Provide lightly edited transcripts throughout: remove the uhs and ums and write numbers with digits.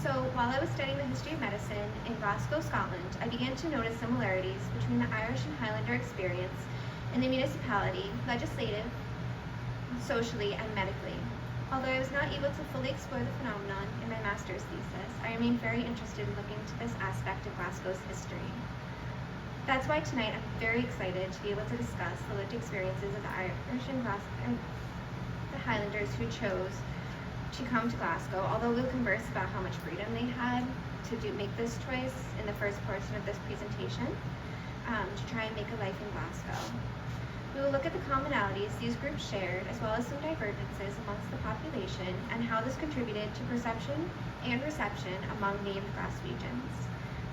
So while I was studying the history of medicine in Glasgow, Scotland, I began to notice similarities between the Irish and Highlander experience in the municipality, legislative, socially, and medically. Although I was not able to fully explore the phenomenon in my master's thesis, I remained very interested in looking into this aspect of Glasgow's history. That's why tonight I'm very excited to be able to discuss the lived experiences of the Irish and the Highlanders who chose to come to Glasgow, although we'll converse about how much freedom they had to make this choice in the first portion of this presentation, to try and make a life in Glasgow. We will look at the commonalities these groups shared, as well as some divergences amongst the population, and how this contributed to perception and reception among named Glaswegians.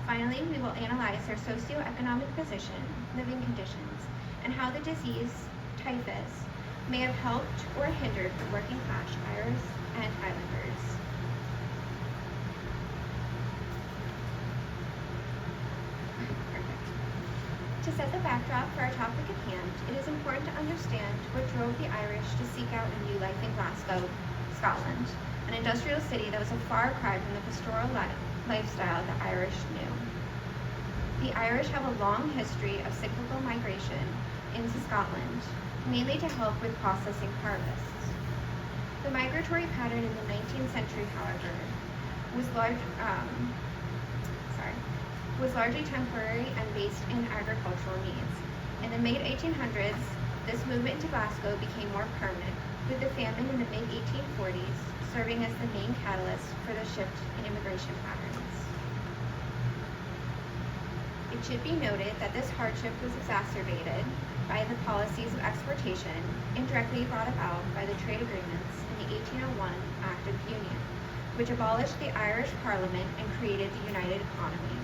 Finally, we will analyze their socioeconomic position, living conditions, and how the disease, typhus, may have helped or hindered the working class Irish and Highlanders. Perfect. To set the backdrop for our topic at hand, it is important to understand what drove the Irish to seek out a new life in Glasgow, Scotland, an industrial city that was a far cry from the pastoral lifestyle the Irish knew. The Irish have a long history of cyclical migration into Scotland, mainly to help with processing harvests. The migratory pattern in the 19th century, however, was largely temporary and based in agricultural needs. In the mid-1800s, this movement to Glasgow became more permanent, with the famine in the mid-1840s serving as the main catalyst for the shift in immigration patterns. It should be noted that this hardship was exacerbated by the policies of exportation indirectly brought about by the trade agreements in the 1801 Act of Union, which abolished the Irish Parliament and created the United Economy.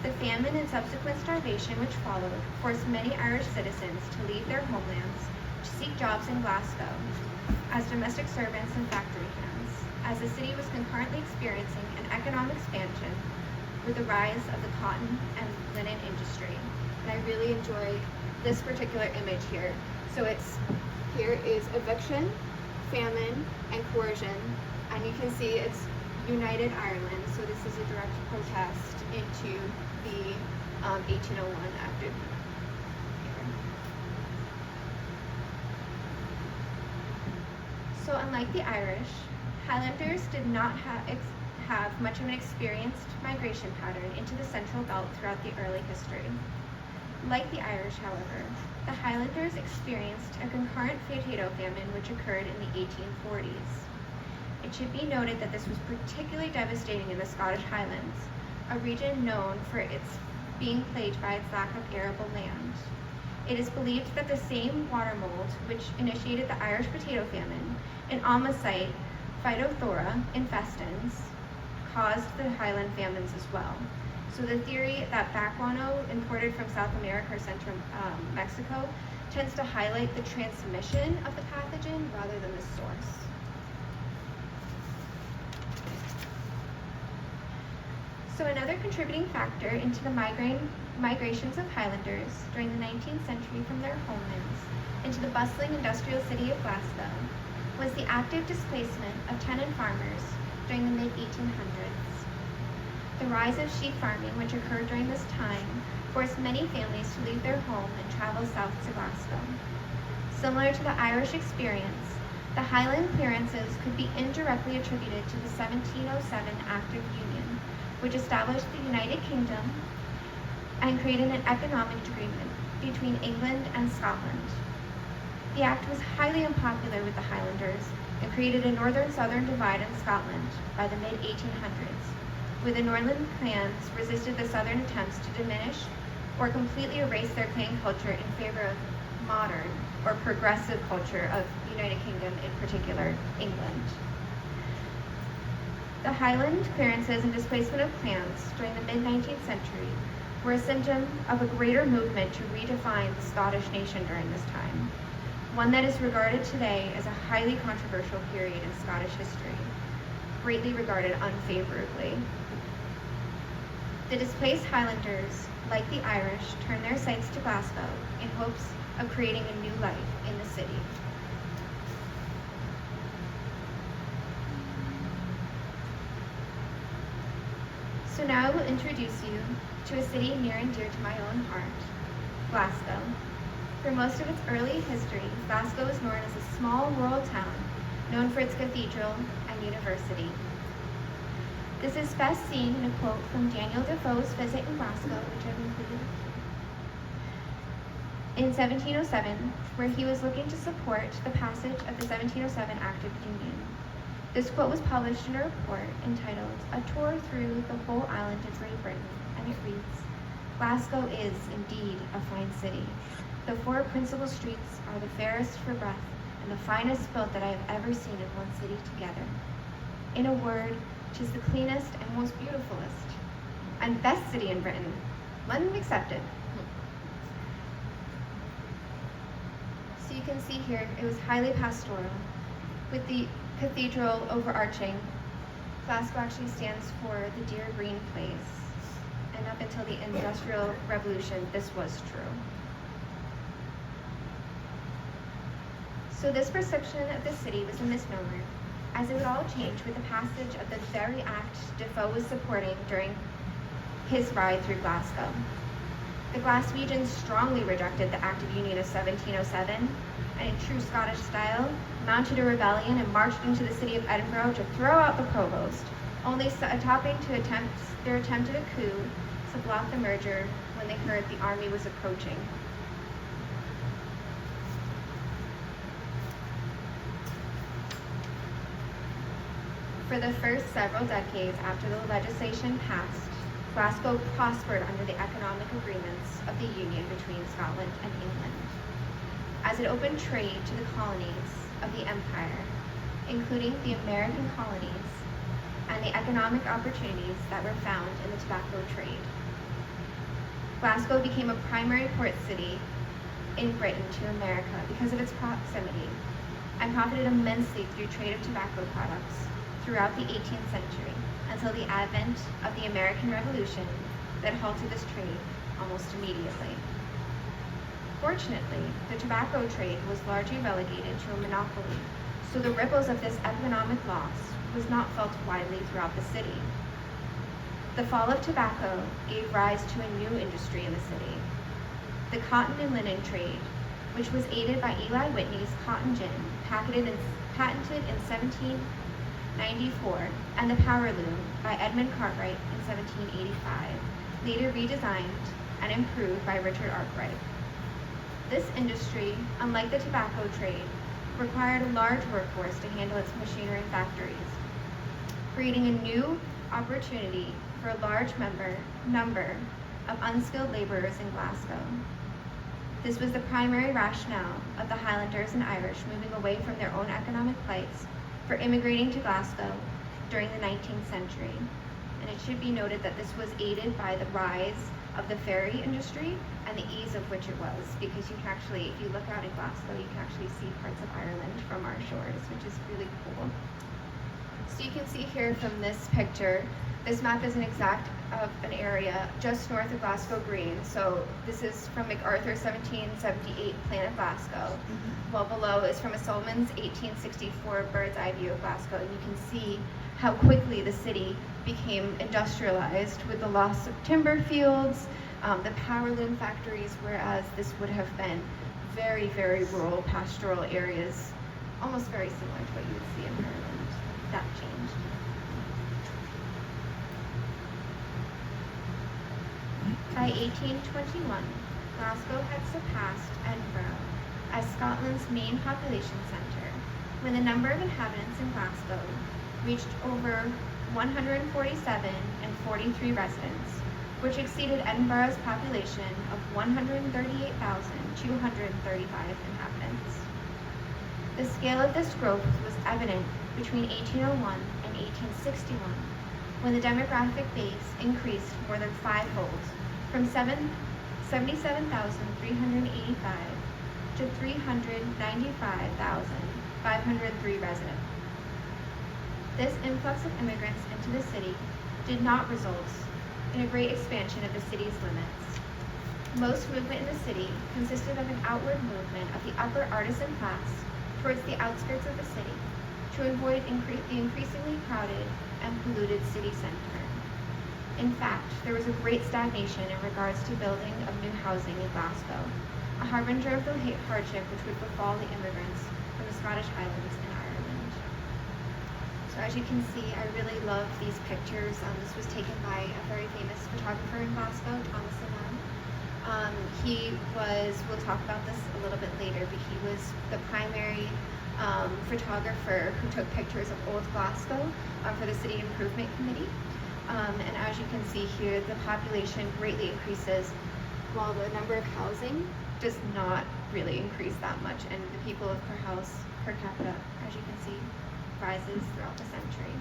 The famine and subsequent starvation which followed forced many Irish citizens to leave their homelands to seek jobs in Glasgow as domestic servants and factory hands, as the city was concurrently experiencing an economic expansion with the rise of the cotton and linen industry. And I really enjoy this particular image here. So here is eviction, famine, and coercion, and you can see it's United Ireland. So this is a direct protest into the 1801 Act of Union. So unlike the Irish, Highlanders did not have much of an experienced migration pattern into the Central Belt throughout the early history. Like the Irish, however, the Highlanders experienced a concurrent potato famine which occurred in the 1840s. It should be noted that this was particularly devastating in the Scottish Highlands, a region known for its being plagued by its lack of arable land. It is believed that the same water mold which initiated the Irish potato famine and Amosite Phytophthora infestans caused the Highland famines as well. So the theory that backguano imported from South America or Central Mexico tends to highlight the transmission of the pathogen rather than the source. So another contributing factor into the migrations of Highlanders during the 19th century from their homelands into the bustling industrial city of Glasgow was the active displacement of tenant farmers during the mid-1800s. The rise of sheep farming, which occurred during this time, forced many families to leave their home and travel south to Glasgow. Similar to the Irish experience, the Highland clearances could be indirectly attributed to the 1707 Act of Union, which established the United Kingdom and created an economic agreement between England and Scotland. The act was highly unpopular with the Highlanders and created a northern-southern divide in Scotland by the mid-1800s, where the Northern clans resisted the southern attempts to diminish or completely erase their clan culture in favor of modern or progressive culture of the United Kingdom, in particular England. The Highland clearances and displacement of clans during the mid-19th century were a symptom of a greater movement to redefine the Scottish nation during this time, one that is regarded today as a highly controversial period in Scottish history, greatly regarded unfavorably. The displaced Highlanders, like the Irish, turned their sights to Glasgow in hopes of creating a new life in the city. So now I will introduce you to a city near and dear to my own heart, Glasgow. For most of its early history, Glasgow was known as a small rural town known for its cathedral and university. This is best seen in a quote from Daniel Defoe's visit in Glasgow, which I've included in 1707, where he was looking to support the passage of the 1707 Act of Union. This quote was published in a report entitled "A Tour Through the Whole Island of Great Britain," and it reads, "Glasgow is, indeed, a fine city. The four principal streets are the fairest for breadth, and the finest built that I have ever seen in one city together. In a word, 'tis the cleanest and most beautifulest, and best city in Britain, London excepted." So you can see here, it was highly pastoral, with the cathedral overarching. Glasgow actually stands for the Dear Green Place, and up until the Industrial Revolution, this was true. So this perception of the city was a misnomer, as it would all change with the passage of the very act Defoe was supporting during his ride through Glasgow. The Glaswegians strongly rejected the Act of Union of 1707, and in true Scottish style, mounted a rebellion and marched into the city of Edinburgh to throw out the provost, only topping their attempt at a coup to block the merger when they heard the army was approaching. For the first several decades after the legislation passed, Glasgow prospered under the economic agreements of the Union between Scotland and England, as it opened trade to the colonies of the Empire, including the American colonies, and the economic opportunities that were found in the tobacco trade. Glasgow became a primary port city in Britain to America because of its proximity, and profited immensely through trade of tobacco products throughout the 18th century, until the advent of the American Revolution that halted this trade almost immediately. Fortunately, the tobacco trade was largely relegated to a monopoly, so the ripples of this economic loss was not felt widely throughout the city. The fall of tobacco gave rise to a new industry in the city, the cotton and linen trade, which was aided by Eli Whitney's cotton gin, patented in 1794, and the power loom by Edmund Cartwright in 1785, later redesigned and improved by Richard Arkwright. This industry, unlike the tobacco trade, required a large workforce to handle its machinery and factories, creating a new opportunity for a large number of unskilled laborers in Glasgow. This was the primary rationale of the Highlanders and Irish moving away from their own economic plights for immigrating to Glasgow during the 19th century. And it should be noted that this was aided by the rise of the ferry industry and the ease of which it was, because you can actually, if you look out in Glasgow, you can actually see parts of Ireland from our shores, which is really cool. So you can see here from this picture, this map is an exact of an area just north of Glasgow Green. So this is from MacArthur's 1778 plan of Glasgow. While below is from a Sullivan's 1864 bird's eye view of Glasgow. And you can see how quickly the city became industrialized with the loss of timber fields, the power loom factories, whereas this would have been very, very rural pastoral areas, almost very similar to what you would see in Ireland. That changed. By 1821, Glasgow had surpassed Edinburgh as Scotland's main population centre, when the number of inhabitants in Glasgow reached over 147 and 43 residents, which exceeded Edinburgh's population of 138,235 inhabitants. The scale of this growth was evident between 1801 and 1861, when the demographic base increased more than fivefold, from 77,385 to 395,503 residents. This influx of immigrants into the city did not result in a great expansion of the city's limits. Most movement in the city consisted of an outward movement of the upper artisan class towards the outskirts of the city to avoid the increasingly crowded and polluted city center. In fact, there was a great stagnation in regards to building of new housing in Glasgow, a harbinger of the hardship which would befall the immigrants from the Scottish Highlands and Ireland. So as you can see, I really love these pictures. This was taken by a very famous photographer in Glasgow, Thomas Lamar. We'll talk about this a little bit later, but he was the primary photographer who took pictures of old Glasgow for the City Improvement Committee. And as you can see here, the population greatly increases while the number of housing does not really increase that much, and the people of per house per capita, as you can see, rises throughout the century.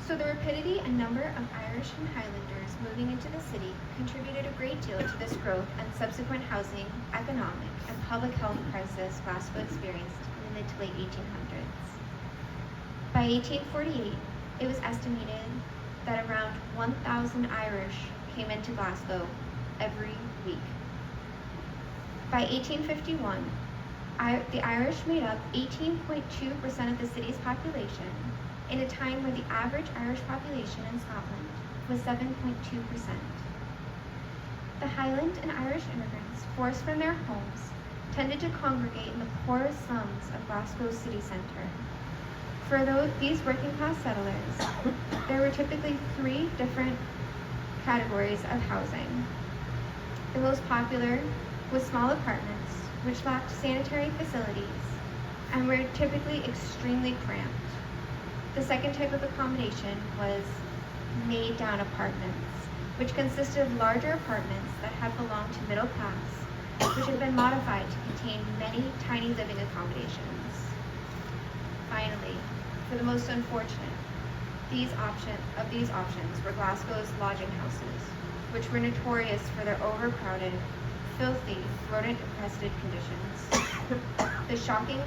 So the rapidity and number of Irish and Highlanders moving into the city contributed a great deal to this growth and subsequent housing, economic, and public health crisis Glasgow experienced in the mid to late 1800s. By 1848, it was estimated that around 1,000 Irish came into Glasgow every week. By 1851, the Irish made up 18.2% of the city's population, in a time where the average Irish population in Scotland was 7.2%. The Highland and Irish immigrants, forced from their homes, tended to congregate in the poorest slums of Glasgow's city centre. For these working-class settlers, there were typically 3 different categories of housing. The most popular was small apartments, which lacked sanitary facilities and were typically extremely cramped. The second type of accommodation was made-down apartments, which consisted of larger apartments that had belonged to middle class, which had been modified to contain many tiny living accommodations. Finally, for the most unfortunate, these options were Glasgow's lodging houses, which were notorious for their overcrowded, filthy, rodent-infested conditions. The shocking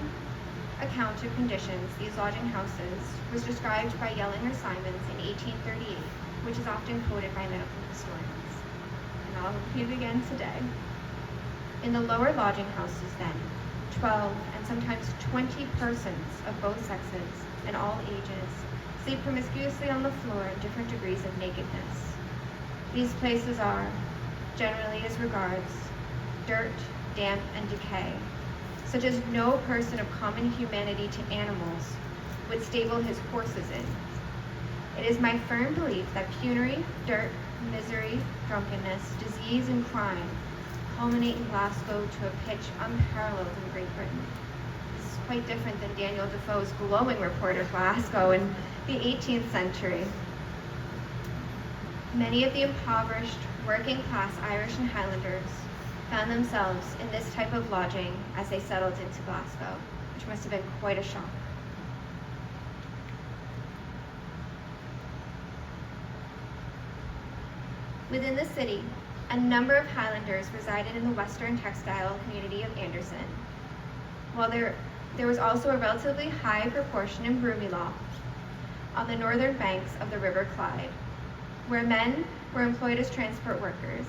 account of conditions these lodging houses was described by Yellinger Simons in 1838, which is often quoted by medical historians. And I'll repeat it again today. In the lower lodging houses then, 12 and sometimes 20 persons of both sexes and all ages sleep promiscuously on the floor in different degrees of nakedness. These places are, generally as regards, dirt, damp, and decay, such as no person of common humanity to animals would stable his horses in. It is my firm belief that penury, dirt, misery, drunkenness, disease, and crime culminate in Glasgow to a pitch unparalleled in Great Britain. This is quite different than Daniel Defoe's glowing report of Glasgow in the 18th century. Many of the impoverished, working-class Irish and Highlanders found themselves in this type of lodging as they settled into Glasgow, which must have been quite a shock. Within the city, a number of Highlanders resided in the western textile community of Anderson, while there was also a relatively high proportion in Broomielaw, on the northern banks of the River Clyde, where men were employed as transport workers.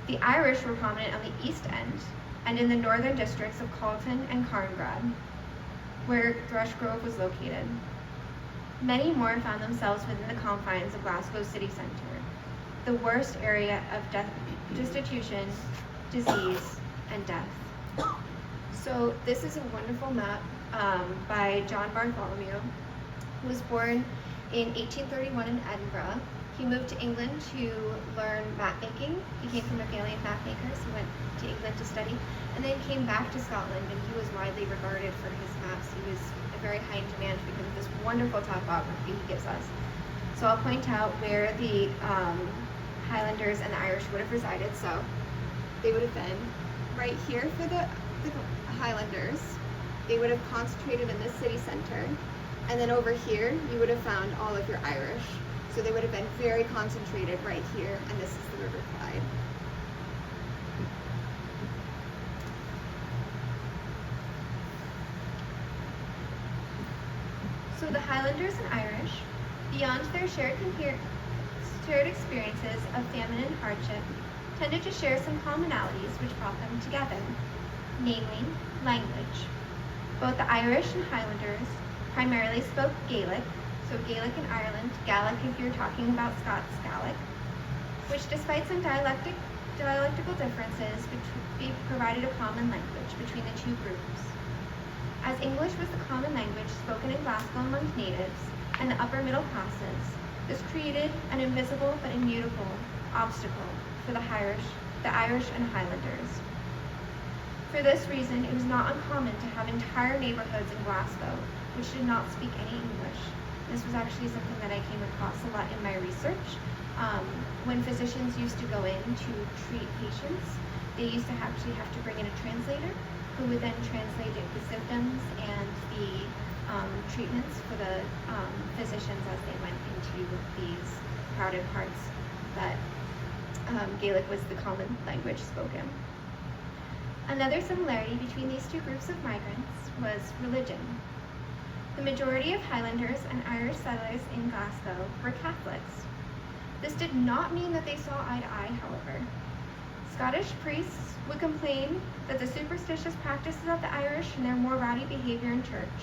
The Irish were prominent on the east end and in the northern districts of Calton and Carngrad, where Thrush Grove was located. Many more found themselves within the confines of Glasgow city centre, the worst area of destitution, disease, and death. So this is a wonderful map by John Bartholomew, who was born in 1831 in Edinburgh. He moved to England to learn map making. He came from a family of map makers. He went to England to study, and then came back to Scotland, and he was widely regarded for his maps. He was very high in demand because of this wonderful topography he gives us. So I'll point out where the Highlanders and the Irish would have resided. So they would have been right here for the Highlanders. They would have concentrated in the city center, and then over here you would have found all of your Irish. So they would have been very concentrated right here, and this is the River Clyde. So the Highlanders and Irish, beyond their shared experiences of famine and hardship, tended to share some commonalities which brought them together, namely language. Both the Irish and Highlanders primarily spoke Gaelic, so Gaelic in Ireland, Gaelic if you're talking about Scots Gaelic, which despite some dialectical differences provided a common language between the two groups. As English was the common language spoken in Glasgow among natives and the upper middle classes, this created an invisible but immutable obstacle for the Irish and Highlanders. For this reason, it was not uncommon to have entire neighborhoods in Glasgow which did not speak any English. This was actually something that I came across a lot in my research. When physicians used to go in to treat patients, they used to actually have to bring in a translator who would then translate the symptoms and the treatments for the physicians as they went into these crowded parts that Gaelic was the common language spoken. Another similarity between these two groups of migrants was religion. The majority of Highlanders and Irish settlers in Glasgow were Catholics. This did not mean that they saw eye to eye, however. Scottish priests would complain that the superstitious practices of the Irish and their more rowdy behavior in church.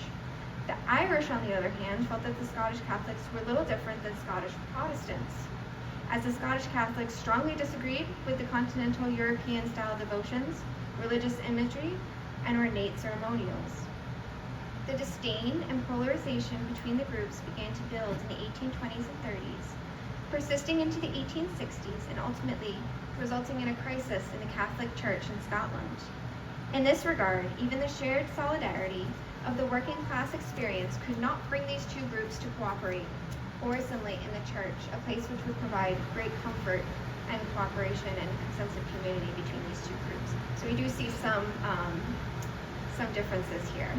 The Irish, on the other hand, felt that the Scottish Catholics were little different than Scottish Protestants, as the Scottish Catholics strongly disagreed with the continental European-style devotions, religious imagery, and ornate ceremonials. The disdain and polarization between the groups began to build in the 1820s and 30s, persisting into the 1860s and ultimately resulting in a crisis in the Catholic Church in Scotland. In this regard, even the shared solidarity of the working class experience could not bring these two groups to cooperate or assimilate in the church, a place which would provide great comfort and cooperation and a sense of community between these two groups. So we do see some differences here.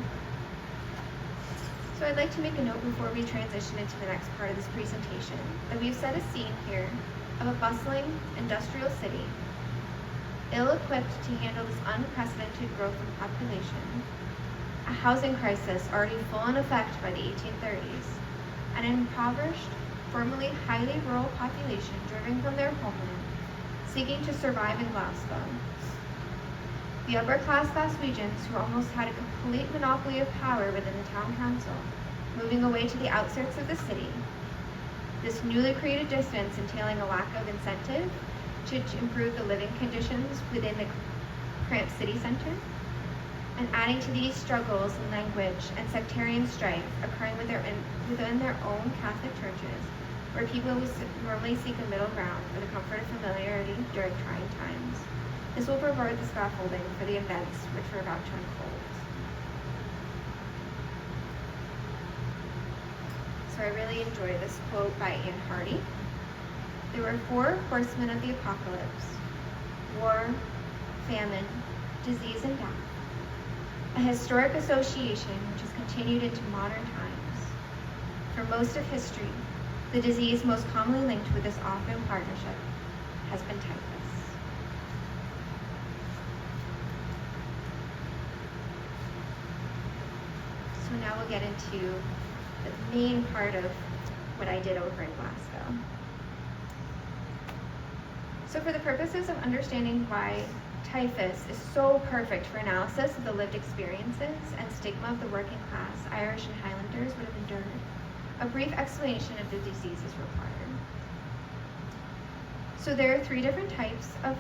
So I'd like to make a note before we transition into the next part of this presentation that we've set a scene here of a bustling industrial city, ill-equipped to handle this unprecedented growth in population, a housing crisis already full in effect by the 1830s, an impoverished, formerly highly rural population driven from their homeland, seeking to survive in Glasgow. The upper-class Glaswegians, who almost had a complete monopoly of power within the town council, moving away to the outskirts of the city. This newly created distance entailing a lack of incentive to improve the living conditions within the cramped city center, and adding to these struggles in language and sectarian strife occurring within their own Catholic churches, where people would normally seek a middle ground for the comfort of familiarity during trying times. This will provide the scaffolding for the events which we're about to unfold. So I really enjoy this quote by Anne Hardy. There were 4 horsemen of the apocalypse: war, famine, disease, and death. A historic association which has continued into modern times. For most of history, the disease most commonly linked with this awful partnership has been typhus. So now we'll get into the main part of what I did over in Glasgow. So for the purposes of understanding why typhus is so perfect for analysis of the lived experiences and stigma of the working class Irish and Highlanders would have endured, a brief explanation of the disease is required. So there are 3 different types of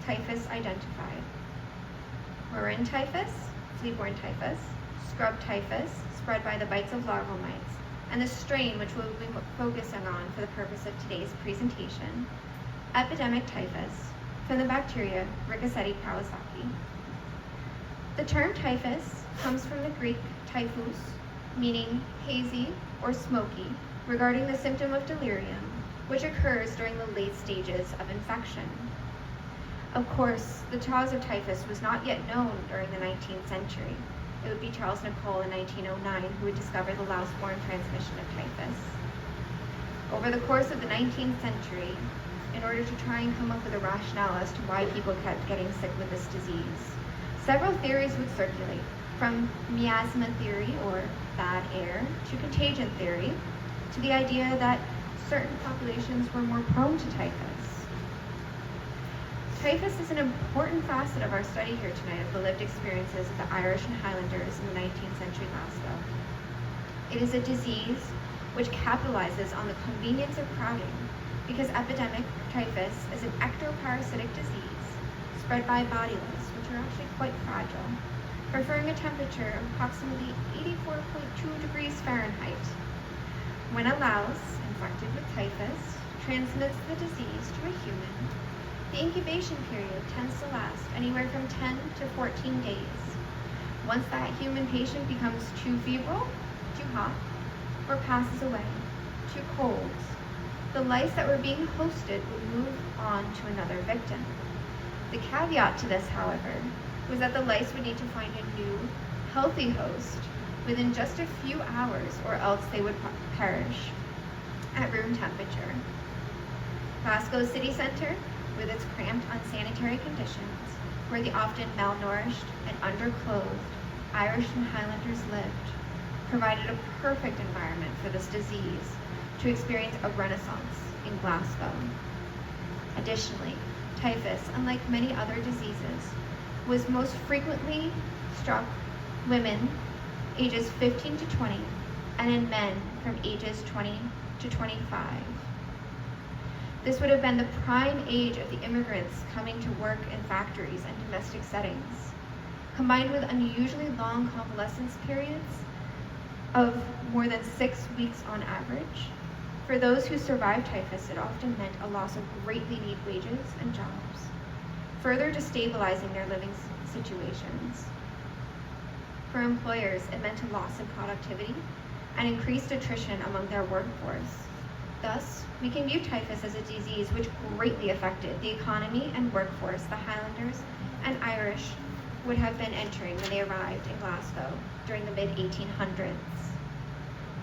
typhus identified: Marin typhus, flea-borne typhus; scrub typhus, spread by the bites of larval mites; and the strain which we'll be focusing on for the purpose of today's presentation, epidemic typhus, from the bacteria Rickettsia kawasaki. The term typhus comes from the Greek typhus, meaning hazy or smoky, regarding the symptom of delirium, which occurs during the late stages of infection. Of course, the cause of typhus was not yet known during the 19th century. It would be Charles Nicoll in 1909 who would discover the louse-borne transmission of typhus. Over the course of the 19th century, in order to try and come up with a rationale as to why people kept getting sick with this disease, several theories would circulate, from miasma theory, or bad air, to contagion theory, to the idea that certain populations were more prone to typhus. Typhus is an important facet of our study here tonight of the lived experiences of the Irish and Highlanders in the 19th century Glasgow. It is a disease which capitalizes on the convenience of crowding because epidemic typhus is an ectoparasitic disease spread by body lice, which are actually quite fragile, preferring a temperature of approximately 84.2 degrees Fahrenheit. When a louse infected with typhus transmits the disease to a human, the incubation period tends to last anywhere from 10 to 14 days. Once that human patient becomes too febrile, too hot, or passes away, too cold, the lice that were being hosted would move on to another victim. The caveat to this, however, was that the lice would need to find a new, healthy host within just a few hours, or else they would perish at room temperature. Glasgow city centre, with its cramped, unsanitary conditions, where the often malnourished and underclothed Irish and Highlanders lived, provided a perfect environment for this disease to experience a renaissance in Glasgow. Additionally, typhus, unlike many other diseases, was most frequently struck women ages 15 to 20 and in men from ages 20 to 25. This would have been the prime age of the immigrants coming to work in factories and domestic settings, combined with unusually long convalescence periods of more than 6 weeks on average. For those who survived typhus, it often meant a loss of greatly needed wages and jobs, further destabilizing their living situations. For employers, it meant a loss in productivity and increased attrition among their workforce. Thus, we can view typhus as a disease which greatly affected the economy and workforce the Highlanders and Irish would have been entering when they arrived in Glasgow during the mid-1800s.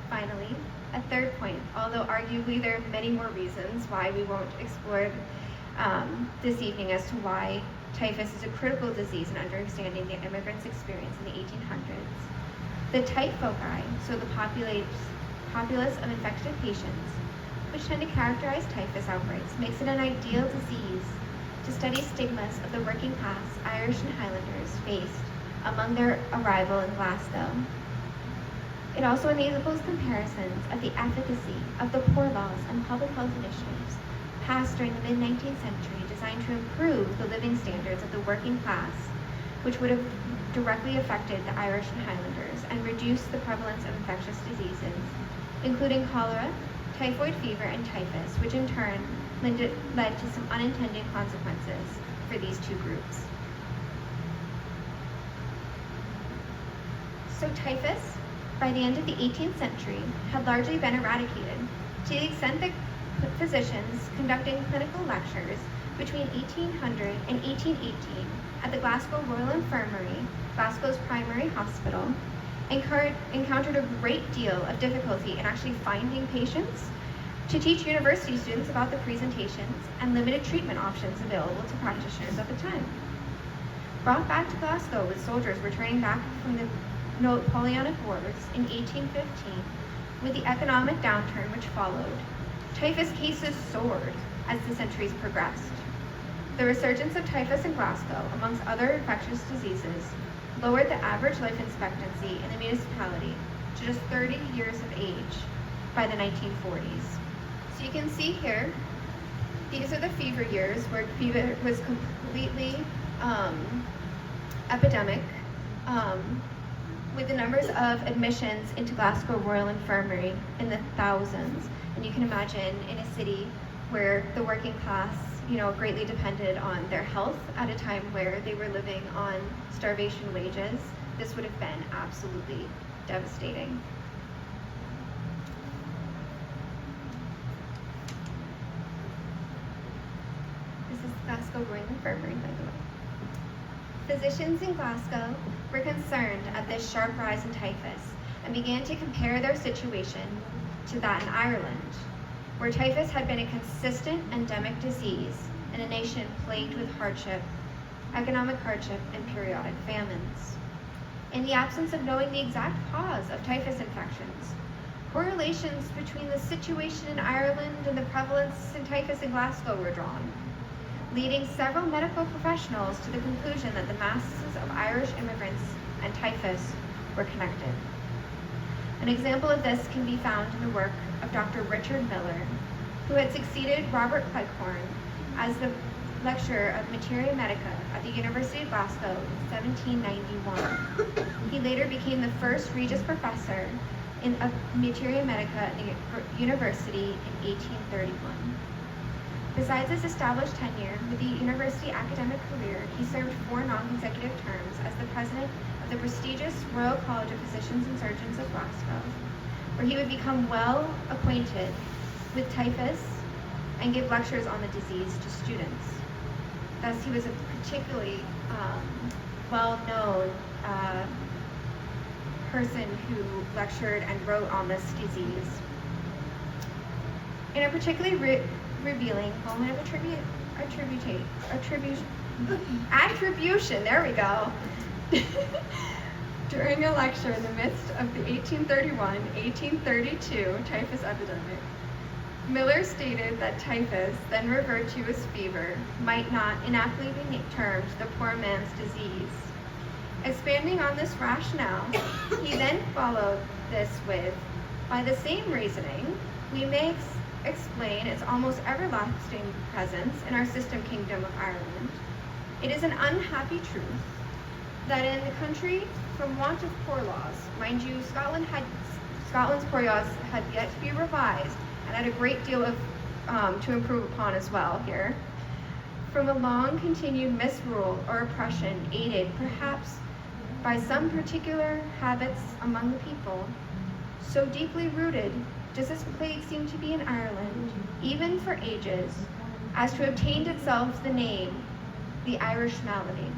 Finally, a third point, although arguably there are many more reasons why we won't explore this evening as to why typhus is a critical disease in understanding the immigrants' experience in the 1800s. The typhoci, so the populace of infected patients, which tend to characterize typhus outbreaks, makes it an ideal disease to study stigmas of the working class Irish and Highlanders faced among their arrival in Glasgow. It also enables comparisons of the efficacy of the poor laws and public health initiatives passed during the mid-19th century designed to improve the living standards of the working class, which would have directly affected the Irish and Highlanders and reduced the prevalence of infectious diseases, including cholera, typhoid fever, and typhus, which in turn led to some unintended consequences for these two groups. So typhus, by the end of the 18th century, had largely been eradicated, to the extent that physicians conducting clinical lectures between 1800 and 1818 at the Glasgow Royal Infirmary, Glasgow's primary hospital, encountered a great deal of difficulty in actually finding patients to teach university students about the presentations and limited treatment options available to practitioners at the time. Brought back to Glasgow with soldiers returning back from the Napoleonic Wars in 1815, with the economic downturn which followed, typhus cases soared as the centuries progressed. The resurgence of typhus in Glasgow, amongst other infectious diseases, lowered the average life expectancy in the municipality to just 30 years of age by the 1940s. So you can see here, these are the fever years where fever was completely epidemic, with the numbers of admissions into Glasgow Royal Infirmary in the thousands. And you can imagine in a city where the working class, greatly depended on their health at a time where they were living on starvation wages, this would have been absolutely devastating. This is Glasgow Royal Infirmary, by the way. Physicians in Glasgow were concerned at this sharp rise in typhus and began to compare their situation to that in Ireland, where typhus had been a consistent endemic disease in a nation plagued with hardship, economic hardship, and periodic famines. In the absence of knowing the exact cause of typhus infections, correlations between the situation in Ireland and the prevalence in typhus in Glasgow were drawn. leading several medical professionals to the conclusion that the masses of Irish immigrants and typhus were connected. An example of this can be found in the work of Dr. Richard Miller, who had succeeded Robert Cleghorn as the lecturer of Materia Medica at the University of Glasgow in 1791. He later became the first Regius Professor of Materia Medica at the University in 1831. Besides his established tenure with the university academic career, he served 4 non-consecutive terms as the president of the prestigious Royal College of Physicians and Surgeons of Glasgow, where he would become well acquainted with typhus and give lectures on the disease to students. Thus, he was a particularly well-known person who lectured and wrote on this disease. In a particularly revealing moment of attribution, there we go, during a lecture in the midst of the 1831-1832 typhus epidemic, Miller stated that typhus, then referred to as fever, might not inaptly be termed the poor man's disease. Expanding on this rationale, he then followed this with, by the same reasoning, we may explain its almost everlasting presence in our sister kingdom of Ireland. It is an unhappy truth that in the country, from want of poor laws, mind you, Scotland's poor laws had yet to be revised and had a great deal of to improve upon as well here, from a long continued misrule or oppression, aided perhaps by some particular habits among the people, so deeply rooted does this plague seem to be in Ireland, even for ages, as to obtained itself the name, the Irish malady.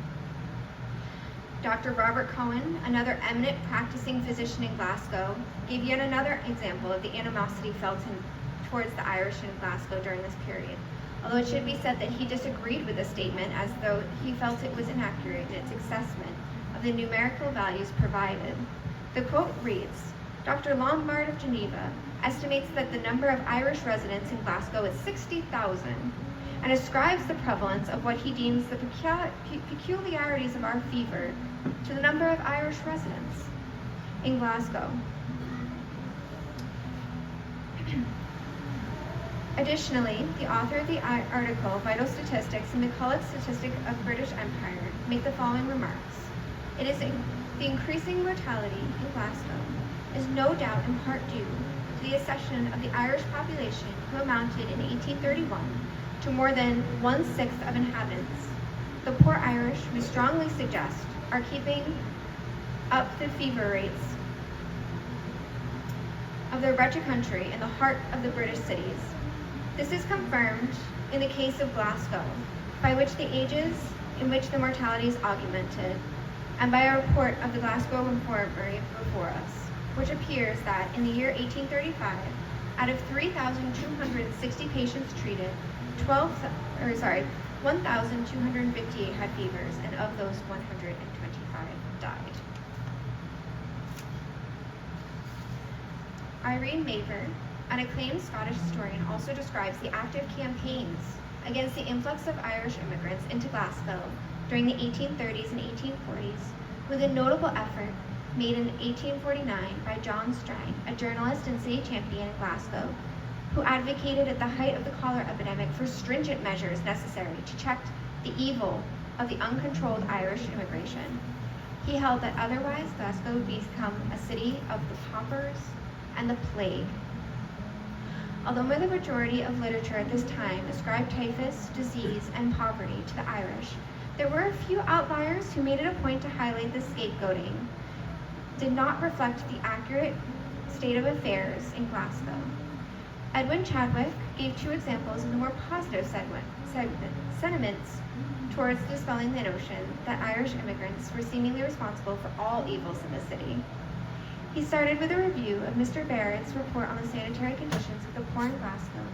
Dr. Robert Cohen, another eminent practicing physician in Glasgow, gave yet another example of the animosity felt towards the Irish in Glasgow during this period, although it should be said that he disagreed with the statement as though he felt it was inaccurate in its assessment of the numerical values provided. The quote reads, Dr. Lombard of Geneva estimates that the number of Irish residents in Glasgow is 60,000 and ascribes the prevalence of what he deems the peculiarities of our fever to the number of Irish residents in Glasgow. Additionally, the author of the article, Vital Statistics and McCulloch's Statistic of British Empire, make the following remarks. It is the increasing mortality in Glasgow is no doubt in part due to the accession of the Irish population who amounted in 1831 to more than 1/6 of inhabitants. The poor Irish, we strongly suggest, are keeping up the fever rates of their wretched country in the heart of the British cities. This is confirmed in the case of Glasgow, by which the ages in which the mortality is augmented, and by a report of the Glasgow Infirmary before us, which appears that in the year 1835, out of 3,260 patients treated, 1,258 had fevers, and of those 125 died. Irene Maver, an acclaimed Scottish historian, also describes the active campaigns against the influx of Irish immigrants into Glasgow during the 1830s and 1840s, with a notable effort made in 1849 by John Strang, a journalist and city champion in Glasgow, who advocated at the height of the cholera epidemic for stringent measures necessary to check the evil of the uncontrolled Irish immigration. He held that otherwise Glasgow would become a city of the paupers and the plague. Although the majority of literature at this time ascribed typhus, disease, and poverty to the Irish, there were a few outliers who made it a point to highlight the scapegoating did not reflect the accurate state of affairs in Glasgow. Edwin Chadwick gave 2 examples of the more positive sentiments towards dispelling the notion that Irish immigrants were seemingly responsible for all evils in the city. He started with a review of Mr. Barrett's report on the sanitary conditions of the poor in Glasgow,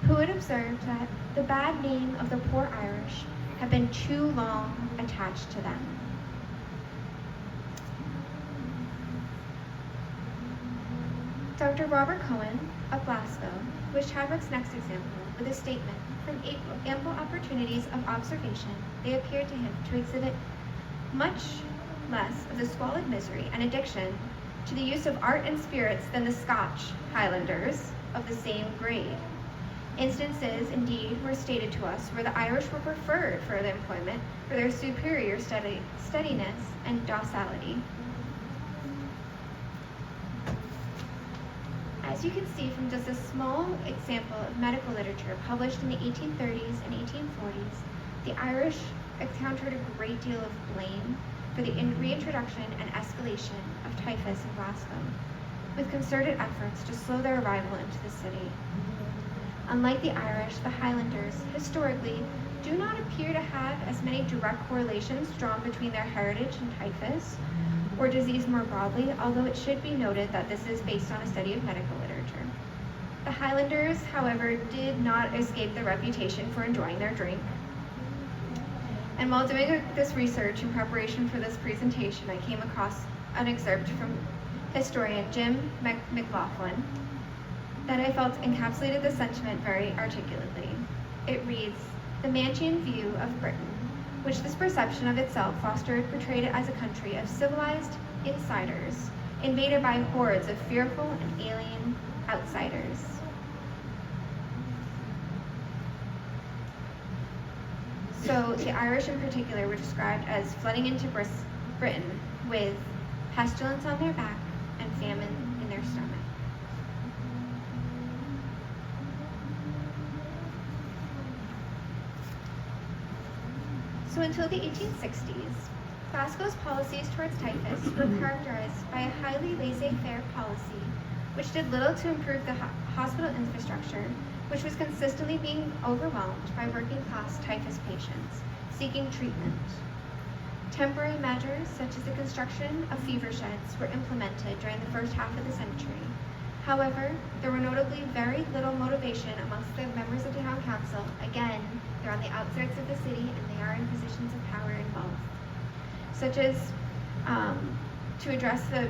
who had observed that the bad name of the poor Irish had been too long attached to them. Dr. Robert Cohen of Glasgow was Chadwick's next example with a statement, from ample opportunities of observation, they appeared to him to exhibit much less of the squalid misery and addiction to the use of art and spirits than the Scotch Highlanders of the same grade. Instances, indeed, were stated to us where the Irish were preferred for the employment for their superior steadiness and docility. As you can see from just a small example of medical literature published in the 1830s and 1840s, the Irish encountered a great deal of blame for the reintroduction and escalation of typhus in Glasgow, with concerted efforts to slow their arrival into the city. Unlike the Irish, the Highlanders, historically, do not appear to have as many direct correlations drawn between their heritage and typhus, or disease more broadly, although it should be noted that this is based on a study of medical literature. The Highlanders, however, did not escape the reputation for enjoying their drink. And while doing this research in preparation for this presentation, I came across an excerpt from historian Jim McLaughlin that I felt encapsulated the sentiment very articulately. It reads, "The Manchian view of Britain, which this perception of itself fostered, portrayed it as a country of civilized insiders, invaded by hordes of fearful and alien outsiders." So the Irish in particular were described as flooding into Britain with pestilence on their back and famine in their stomach. So until the 1860s, Glasgow's policies towards typhus were characterized by a highly laissez-faire policy, which did little to improve the hospital infrastructure, which was consistently being overwhelmed by working-class typhus patients seeking treatment. Temporary measures, such as the construction of fever sheds, were implemented during the first half of the century. However, there were notably very little motivation amongst the members of the town council. Again, they're on the outskirts of the city and they are in positions of power and wealth, such as to address the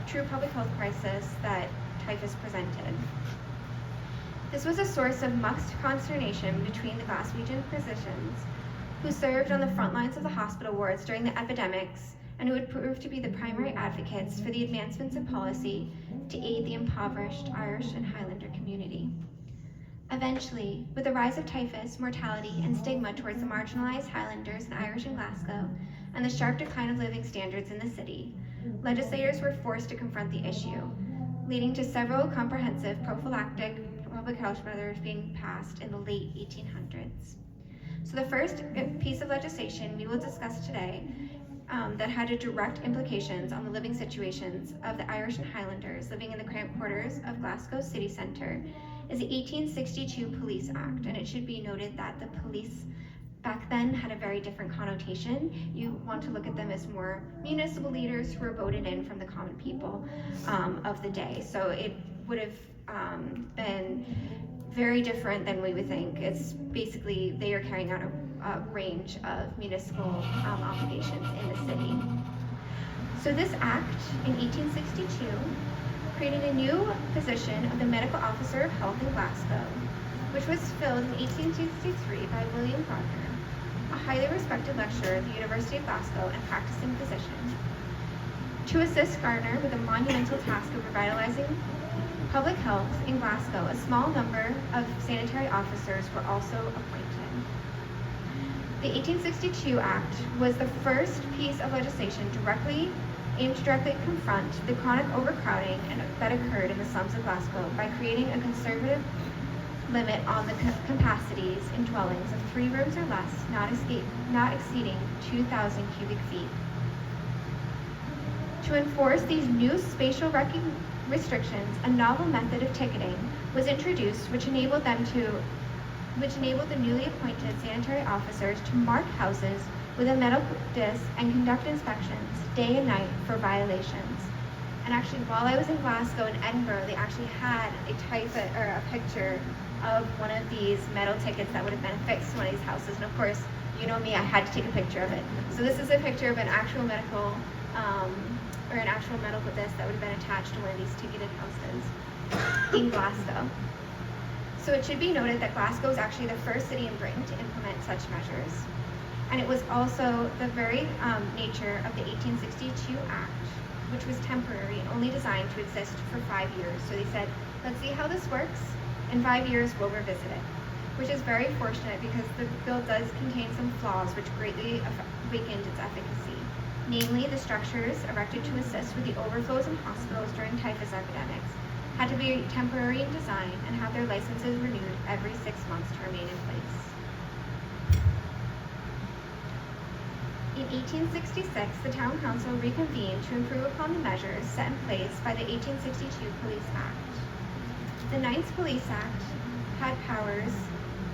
true public health crisis that typhus presented. This was a source of much consternation between the Glaswegian physicians who served on the front lines of the hospital wards during the epidemics and who would prove to be the primary advocates for the advancements of policy to aid the impoverished Irish and Highlander community. Eventually, with the rise of typhus, mortality, and stigma towards the marginalized Highlanders and Irish in Glasgow, and the sharp decline of living standards in the city, legislators were forced to confront the issue, leading to several comprehensive prophylactic public health measures being passed in the late 1800s. So the first piece of legislation we will discuss today that had direct implications on the living situations of the Irish and Highlanders living in the cramped quarters of Glasgow city centre is the 1862 Police Act, and it should be noted that the police back then had a very different connotation. You want to look at them as more municipal leaders who were voted in from the common people of the day. So it would have been very different than we would think. It's basically they are carrying out a range of municipal obligations in the city. So this act in 1862 created a new position of the Medical Officer of Health in Glasgow, which was filled in 1863 by William Gardner, a highly respected lecturer at the University of Glasgow and practicing physician. To assist Gardner with the monumental task of revitalizing public health in Glasgow, a small number of sanitary officers were also appointed. The 1862 Act was the first piece of legislation aimed to directly confront the chronic overcrowding that occurred in the slums of Glasgow by creating a conservative limit on the capacities in dwellings of 3 rooms or less, not exceeding 2,000 cubic feet. To enforce these new spatial restrictions, a novel method of ticketing was introduced which enabled the newly appointed sanitary officers to mark houses with a metal disc and conduct inspections day and night for violations. And actually, while I was in Glasgow and Edinburgh, they actually had a picture of one of these metal tickets that would have been affixed to one of these houses. And of course, you know me, I had to take a picture of it. So this is a picture of an actual actual medical disc that would have been attached to one of these ticketed houses in Glasgow. So it should be noted that Glasgow was actually the first city in Britain to implement such measures. And it was also the very nature of the 1862 Act, which was temporary and only designed to exist for 5 years. So they said, let's see how this works. In 5 years, we'll revisit it, which is very fortunate because the bill does contain some flaws which greatly weakened its efficacy. Namely, the structures erected to assist with the overflows in hospitals during typhus epidemics had to be temporary in design and have their licenses renewed every 6 months to remain in place. In 1866, the town council reconvened to improve upon the measures set in place by the 1862 Police Act. The Ninth Police Act had powers,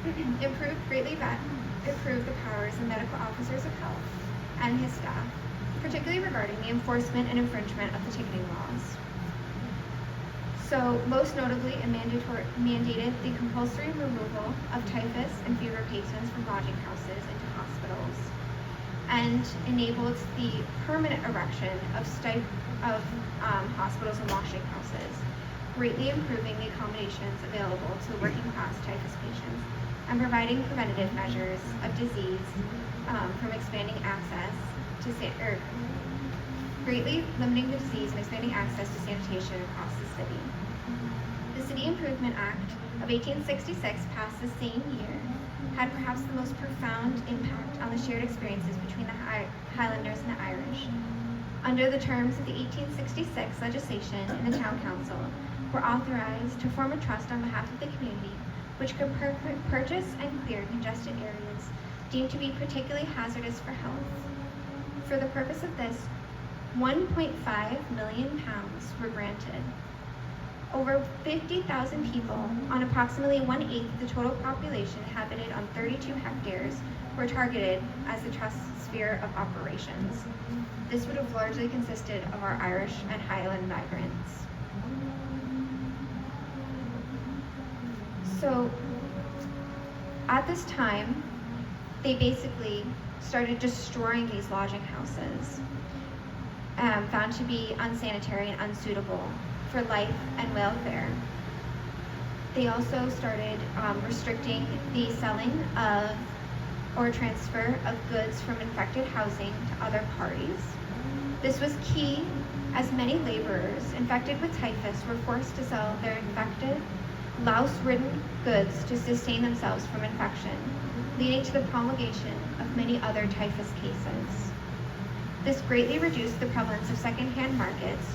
greatly improved the powers of medical officers of health and his staff, particularly regarding the enforcement and infringement of the ticketing laws. So, most notably, it mandated the compulsory removal of typhus and fever patients from lodging houses into hospitals, and enabled the permanent erection of hospitals and washing houses, greatly improving the accommodations available to the working class typhus patients, and providing preventative measures of disease from expanding access to greatly limiting the disease and expanding access to sanitation across the city. The City Improvement Act of 1866, passed the same year, had perhaps the most profound impact on the shared experiences between the Highlanders and the Irish. Under the terms of the 1866 legislation in the town council, were authorized to form a trust on behalf of the community, which could purchase and clear congested areas deemed to be particularly hazardous for health. For the purpose of this, £1.5 million were granted. Over 50,000 people, on approximately 1/8 of the total population inhabited on 32 hectares, were targeted as the trust's sphere of operations. This would have largely consisted of our Irish and Highland migrants. So, at this time, they basically started destroying these lodging houses, found to be unsanitary and unsuitable for life and welfare. They also started restricting the selling of or transfer of goods from infected housing to other parties. This was key, as many laborers infected with typhus were forced to sell their infected, louse-ridden goods to sustain themselves from infection, leading to the promulgation of many other typhus cases. This greatly reduced the prevalence of second-hand markets,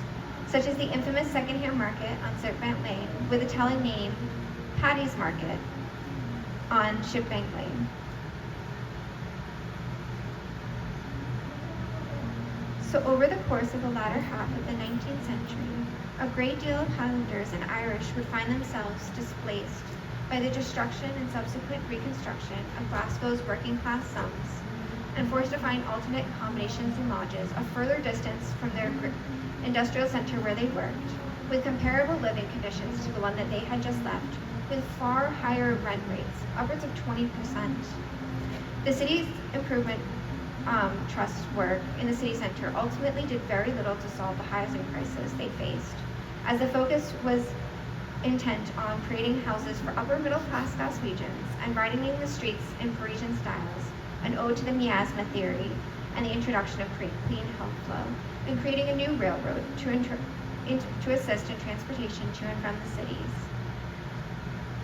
such as the infamous second-hand market on Shipbank Lane, with a telling name, Paradis Market, on Shipbank Lane. So over the course of the latter half of the 19th century, a great deal of Highlanders and Irish would find themselves displaced by the destruction and subsequent reconstruction of Glasgow's working-class slums, and forced to find alternate accommodations and lodges a further distance from their industrial center where they worked, with comparable living conditions to the one that they had just left, with far higher rent rates, upwards of 20%. The city's improvement trust work in the city center ultimately did very little to solve the housing crisis they faced, as the focus was intent on creating houses for upper middle class Glaswegians and widening the streets in Parisian styles, an ode to the miasma theory and the introduction of clean health flow, and creating a new railroad to assist in transportation to and from the cities.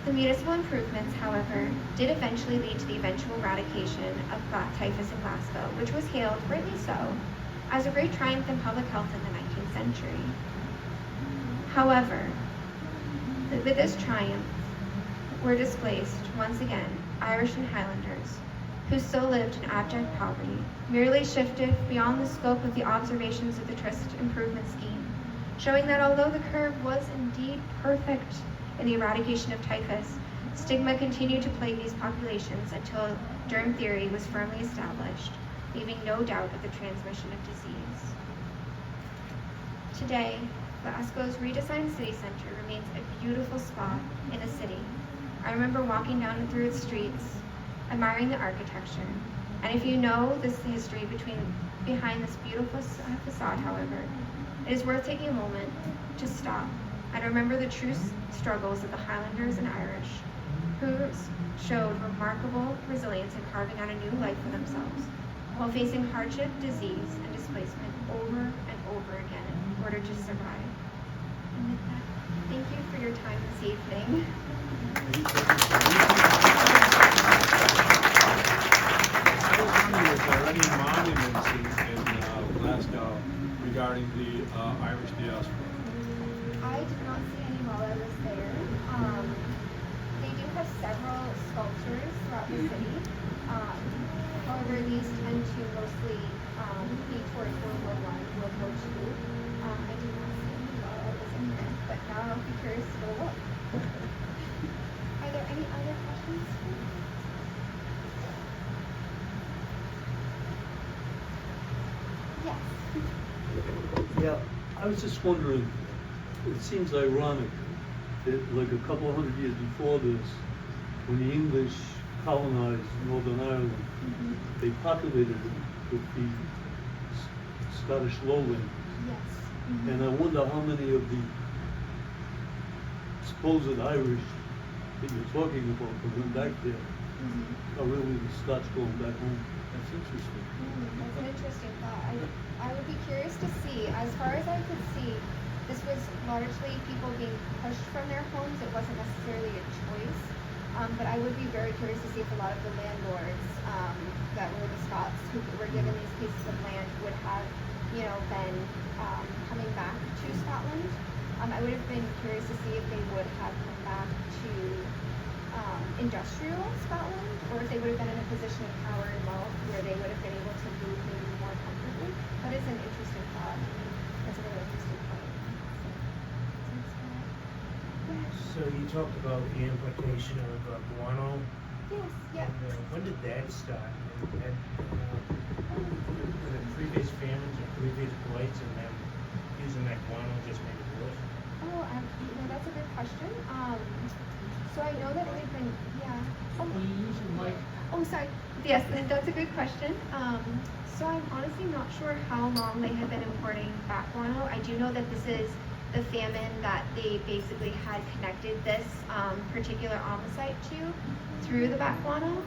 The municipal improvements, however, did eventually lead to the eventual eradication of typhus in Glasgow, which was hailed, rightly so, as a great triumph in public health in the 19th century. However, with this triumph were displaced, once again, Irish and Highlanders, who still lived in abject poverty, merely shifted beyond the scope of the observations of the Trust Improvement Scheme, showing that although the curve was indeed perfect in the eradication of typhus, stigma continued to plague these populations until germ theory was firmly established, leaving no doubt of the transmission of disease. Today, Glasgow's redesigned city center remains a beautiful spot in the city. I remember walking down through its streets, admiring the architecture, and if you know this history behind this beautiful facade, however, It is worth taking a moment to stop and remember the true struggles of the Highlanders and Irish, who showed remarkable resilience in carving out a new life for themselves, while facing hardship, disease, and displacement over and over again in order to survive. And with that, thank you for your time this evening. Is there any monuments in Glasgow regarding the Irish diaspora? I did not see any while I was there. They do have several sculptures throughout the city. However, these tend to mostly be towards World War I, World War II. I did not see any while I was in there, but now I'll be curious to go look. Are there any other questions? Yes. Yeah, I was just wondering, it seems ironic that like a couple hundred years before this, when the English colonized Northern Ireland, they populated it with the Scottish lowlands. Yes. And I wonder how many of the supposed Irish that you're talking about that went back there are really the Scots going back home. That's interesting. That's an interesting thought. I would be curious to see. As far as I could see, this was largely people being pushed from their homes. It wasn't necessarily a choice. But I would be very curious to see if a lot of the landlords that were the Scots who were given these pieces of land would have, been coming back to Scotland. I would have been curious to see if they would have come back to industrial Scotland, or if they would have been in a position of power and wealth where they would have been able to move maybe more comfortably. That is an interesting thought. That's a really interesting point. So you talked about the importation of guano. Yes, yeah. And, when did that start? And were the previous famines or previous blights and them using that guano just made it worse? Oh, that's a good question. So I know that it had been, yeah. Oh, sorry. Yes, that's a good question. So I'm honestly not sure how long they had been importing bat guano. I do know that this is the famine that they basically had connected this particular homicide to through the bat guano.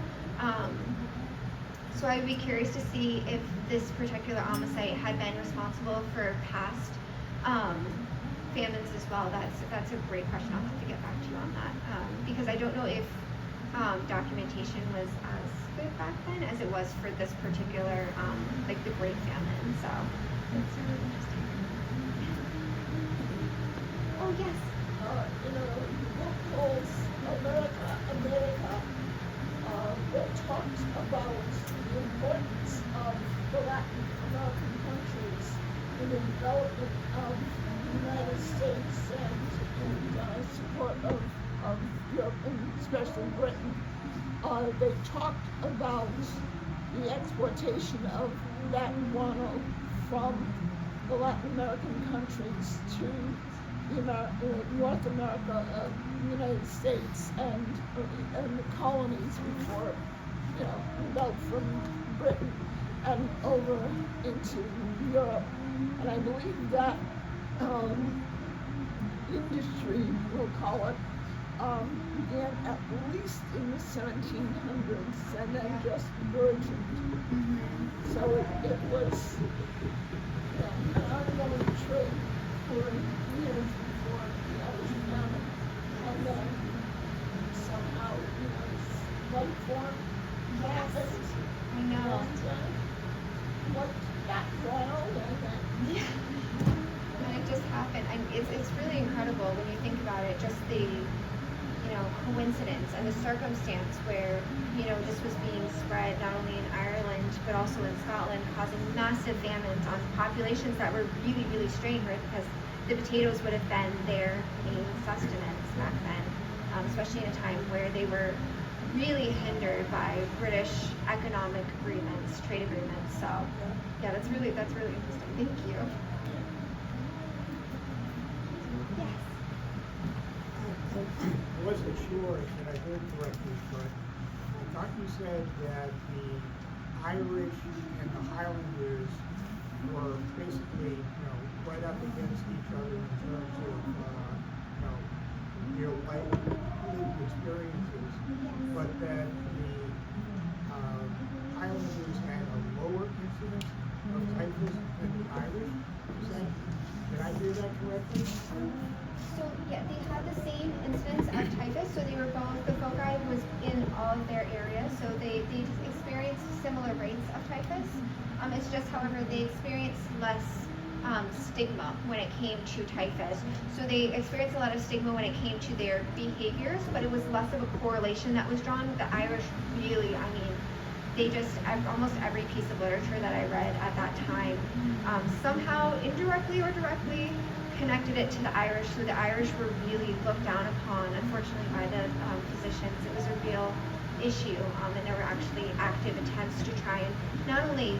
So I'd be curious to see if this particular homicide had been responsible for past famines as well. That's a great question. I'll have to get back to you on that because I don't know if documentation was as good back then as it was for this particular like the Great Famine. So it's really interesting. Oh yes. In a book called America, that talks about the importance of the Latin American countries in the development of the United States and support of Europe and especially Britain. They talked about the exportation of that guano from the Latin American countries to North America, United States, and the colonies before, out from Britain and over into Europe. And I believe that industry, we'll call it, began at least in the 1700s and then just burgeoned. So it was an ongoing trade for years before the Irish famine, and then somehow, life form happened. I know. And what got wild, and then And it just happened. And it's really incredible when you think about it, just the coincidence and the circumstance where this was being spread not only in Ireland but also in Scotland, causing massive famines on populations that were really, really strained, right? Because the potatoes would have been their main sustenance back then, especially in a time where they were really hindered by British economic agreements, trade agreements. So yeah, that's really interesting. Thank you. Yes. I wasn't sure that I heard correctly, but I thought you said that the Irish and the Highlanders were basically, right up against each other in terms of, their life lived experiences, but that the Highlanders had a lower incidence of typhus than the Irish. Did I hear that correctly? So yeah, they had the same incidence of typhus, so they were both, the foci was in all of their areas, so they experienced similar rates of typhus. It's just, however, they experienced less stigma when it came to typhus. So they experienced a lot of stigma when it came to their behaviors, but it was less of a correlation that was drawn. The Irish really, I mean, they just, almost every piece of literature that I read at that time, somehow indirectly or directly connected it to the Irish. So the Irish were really looked down upon, unfortunately, by the physicians. It was a real issue, and there were actually active attempts to try and not only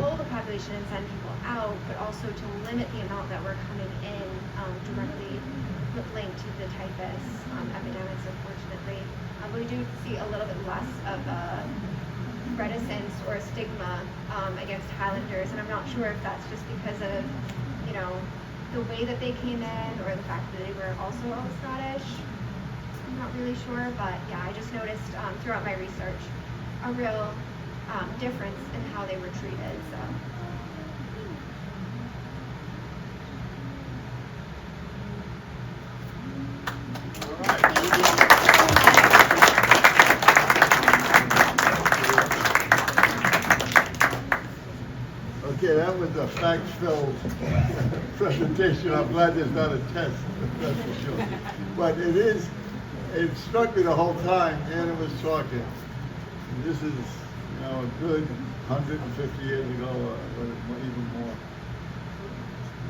hold the population and send people out, but also to limit the amount that were coming in, directly linked to the typhus epidemics, unfortunately. But we do see a little bit less of reticence or stigma against Highlanders, and I'm not sure if that's just because of, the way that they came in, or the fact that they were also all Scottish. I'm not really sure, but yeah, I just noticed throughout my research a real difference in how they were treated. So. Okay, that was a fact-filled presentation. I'm glad there's not a test, that's for sure. But it struck me the whole time Anna was talking. This is, a good 150 years ago, or even more.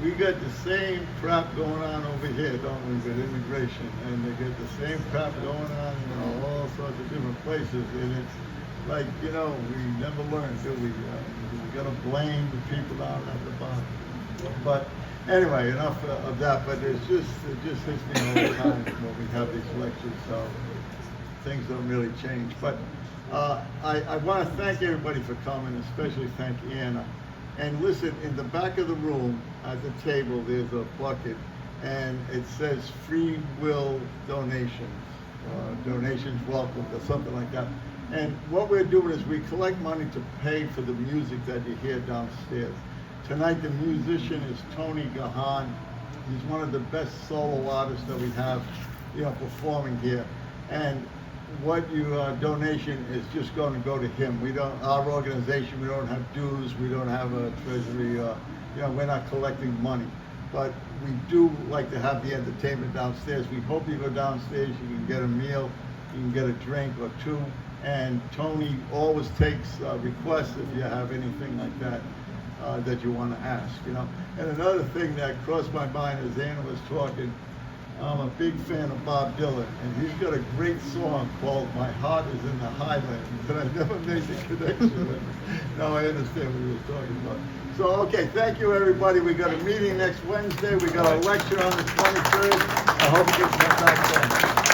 We got the same crap going on over here, don't we, with immigration? And they get the same crap going on, all sorts of different places. And it's like, we never learn, do we? We gotta blame the people down at the bottom. But anyway, enough of that. But it just hits me all the time when we have these lectures. So things don't really change. But I want to thank everybody for coming, especially thank Anna. And listen, in the back of the room at the table, there's a bucket, and it says free will donations, donations welcome, or something like that. And what we're doing is we collect money to pay for the music that you hear downstairs. Tonight, the musician is Tony Gahan. He's one of the best solo artists that we have, performing here. And what your donation is just going to go to him. Our organization, we don't have dues, we don't have a treasury, we're not collecting money. But we do like to have the entertainment downstairs. We hope you go downstairs, you can get a meal, you can get a drink or two. And Tony always takes requests if you have anything like that that you want to ask, And another thing that crossed my mind as Anna was talking, I'm a big fan of Bob Dylan, and he's got a great song called My Heart is in the Highlands, and I never made the connection. Now I understand what he was talking about. So, okay, thank you, everybody. We got a meeting next Wednesday. We got a lecture on the 23rd. I hope you get back then.